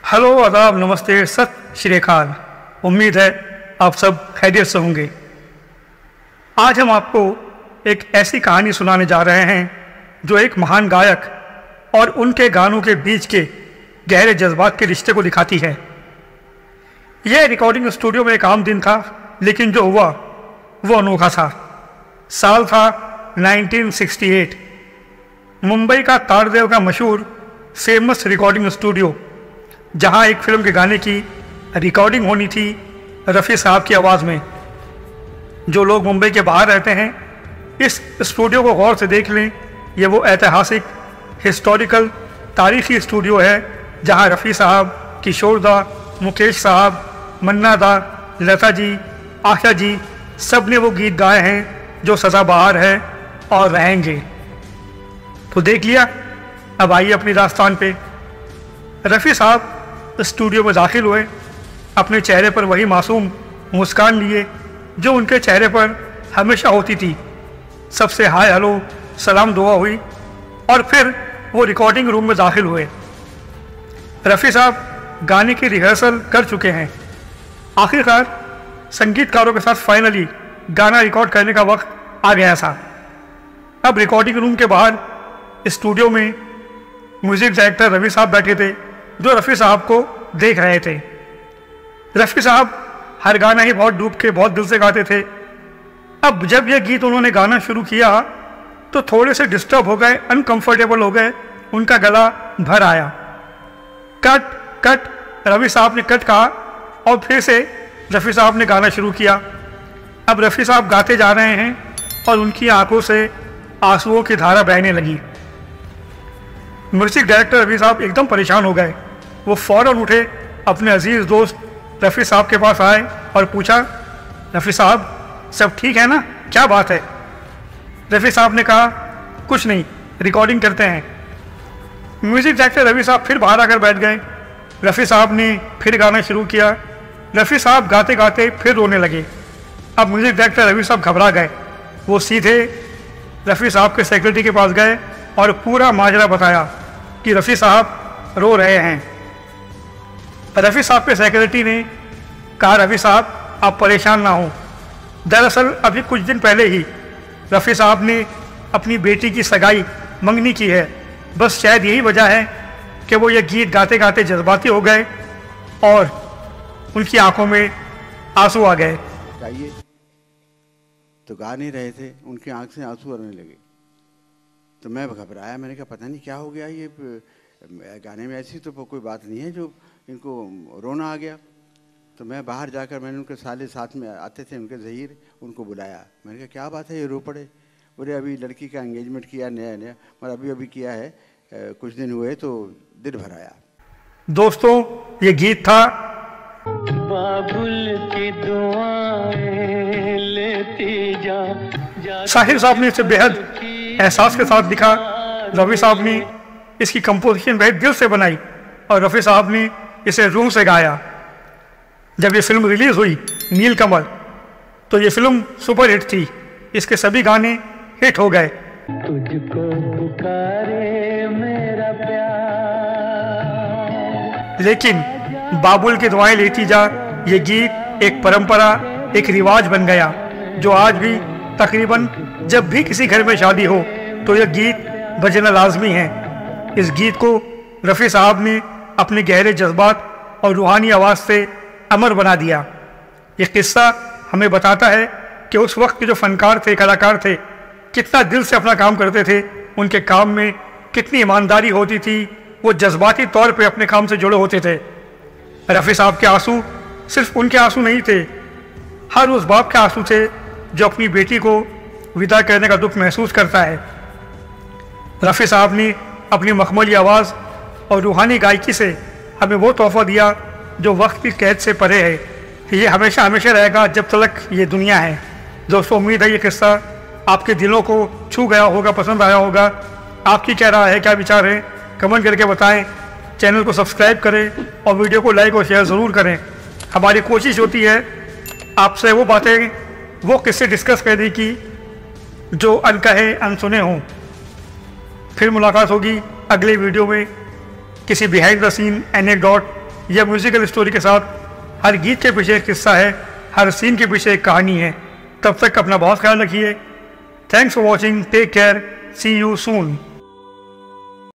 Hello, आदाब, नमस्ते, सत श्री अकाल। उम्मीद है आप सब खैरियत से होंगे। आज हम आपको एक ऐसी कहानी सुनाने जा रहे हैं जो एक महान गायक और उनके गानों के बीच के गहरे जज्बात के रिश्ते को दिखाती है। यह रिकॉर्डिंग स्टूडियो में एक आम दिन था, लेकिन जो हुआ वो अनोखा था। साल था 1968। मुंबई का तारदेव का मशहूर फेमस रिकॉर्डिंग स्टूडियो, जहां एक फिल्म के गाने की रिकॉर्डिंग होनी थी रफ़ी साहब की आवाज़ में। जो लोग मुंबई के बाहर रहते हैं, इस स्टूडियो को गौर से देख लें। ये वो ऐतिहासिक, हिस्टोरिकल, तारीखी स्टूडियो है जहां रफ़ी साहब, किशोर दा, मुकेश साहब, मन्ना दा, लता जी, आशा जी, सब ने वो गीत गाए हैं जो सदाबहार है और रहेंगे। तो देख लिया, अब आइए अपनी दास्तान पे। रफ़ी साहब स्टूडियो में दाखिल हुए, अपने चेहरे पर वही मासूम मुस्कान लिए जो उनके चेहरे पर हमेशा होती थी। सबसे हाय हेलो सलाम दुआ हुई और फिर वो रिकॉर्डिंग रूम में दाखिल हुए। रफ़ी साहब गाने की रिहर्सल कर चुके हैं। आखिरकार संगीतकारों के साथ फाइनली गाना रिकॉर्ड करने का वक्त आ गया था। अब रिकॉर्डिंग रूम के बाहर स्टूडियो में म्यूज़िक डायरेक्टर रवि साहब बैठे थे, जो रफ़ी साहब को देख रहे थे। रफ़ी साहब हर गाना ही बहुत डूब के, बहुत दिल से गाते थे। अब जब यह गीत उन्होंने गाना शुरू किया तो थोड़े से डिस्टर्ब हो गए, अनकंफर्टेबल हो गए, उनका गला भर आया। कट कट, रवि साहब ने कट कहा और फिर से रफ़ी साहब ने गाना शुरू किया। अब रफ़ी साहब गाते जा रहे हैं और उनकी आंखों से आंसुओं की धारा बहने लगी। म्यूजिक डायरेक्टर रफ़ी साहब एकदम परेशान हो गए। वो फ़ौरन उठे, अपने अजीज़ दोस्त रफ़ी साहब के पास आए और पूछा, रफ़ी साहब सब ठीक है ना, क्या बात है? रफ़ी साहब ने कहा, कुछ नहीं, रिकॉर्डिंग करते हैं। म्यूज़िक डायरेक्टर रवि साहब फिर बाहर आकर बैठ गए। रफ़ी साहब ने फिर गाना शुरू किया। रफ़ी साहब गाते गाते फिर रोने लगे। अब म्यूज़िक डायरेक्टर रवि साहब घबरा गए। वो सीधे रफ़ी साहब के सेक्रेटरी के पास गए और पूरा माजरा बताया कि रफ़ी साहब रो रहे हैं। रफ़ी साहब के सेक्रेटरी ने कहा, रफ़ी साहब आप परेशान ना हो, दरअसल अभी कुछ दिन पहले ही रफ़ी साहब ने अपनी बेटी की सगाई मंगनी की है। बस शायद यही वजह है कि वो ये गीत गाते गाते जज्बाती हो गए और उनकी आंखों में आंसू आ गए। चाहिए तो गा नहीं रहे थे, उनकी आंख से आंसू आने लगे। तो मैं घबराया, मैंने कहा पता नहीं क्या हो गया, ये गाने में ऐसी तो कोई बात नहीं है जो इनको रोना आ गया। तो मैं बाहर जाकर मैंने उनके साले साथ में आते थे, उनके ज़हीर, उनको बुलाया। मैंने कहा क्या बात है, ये रो पड़े? बोले अभी लड़की का एंगेजमेंट किया नया नया, मतलब अभी किया है, कुछ दिन हुए तो दिल भर आया। दोस्तों, ये गीत था बाबुल की दुआएं लेती जा। साहिर साहब ने इसे बेहद एहसास के साथ लिखा। रफ़ी साहब ने इसकी कंपोजिशन बेहद दिल से बनाई और रफ़ी साहब ने इसे रूह से गाया। जब ये फिल्म रिलीज़ हुई नीलकमल, तो ये फिल्म सुपर हिट थी। इसके सभी गाने हिट हो गए। तुझको पुकारे मेरा प्यार, लेकिन बाबुल की दुआएं लेती जा, ये गीत एक परंपरा, एक रिवाज बन गया, जो आज भी तकरीबन जब भी किसी घर में शादी हो तो यह गीत बजना लाजमी है। इस गीत को रफ़ी साहब ने अपने गहरे जज्बात और रूहानी आवाज़ से अमर बना दिया। ये किस्सा हमें बताता है कि उस वक्त के जो फनकार थे, कलाकार थे, कितना दिल से अपना काम करते थे। उनके काम में कितनी ईमानदारी होती थी। वो जज्बाती तौर पे अपने काम से जुड़े होते थे। रफ़ी साहब के आंसू सिर्फ उनके आंसू नहीं थे, हर उस बाप के आंसू थे जो अपनी बेटी को विदा करने का दुख महसूस करता है। रफ़ी साहब ने अपनी मखमली आवाज़ और रूहानी गायकी से हमें वो तोहफ़ा दिया जो वक्त की कैद से परे है। ये हमेशा हमेशा रहेगा जब तक ये दुनिया है। दोस्तों, उम्मीद है ये किस्सा आपके दिलों को छू गया होगा, पसंद आया होगा। आपकी क्या राय है, क्या विचार है, कमेंट करके बताएं। चैनल को सब्सक्राइब करें और वीडियो को लाइक और शेयर ज़रूर करें। हमारी कोशिश होती है आपसे वो बातें, वो किस्से डिस्कस करने की जो अनकहे अनसुने हों। फिर मुलाकात होगी अगले वीडियो में किसी बिहाइंड द सीन एनेक्डोट यह म्यूजिकल स्टोरी के साथ हर गीत के पीछे एक किस्सा है, हर सीन के पीछे एक कहानी है। तब तक अपना बहुत ख्याल रखिए। Thanks for watching, take care, see you soon.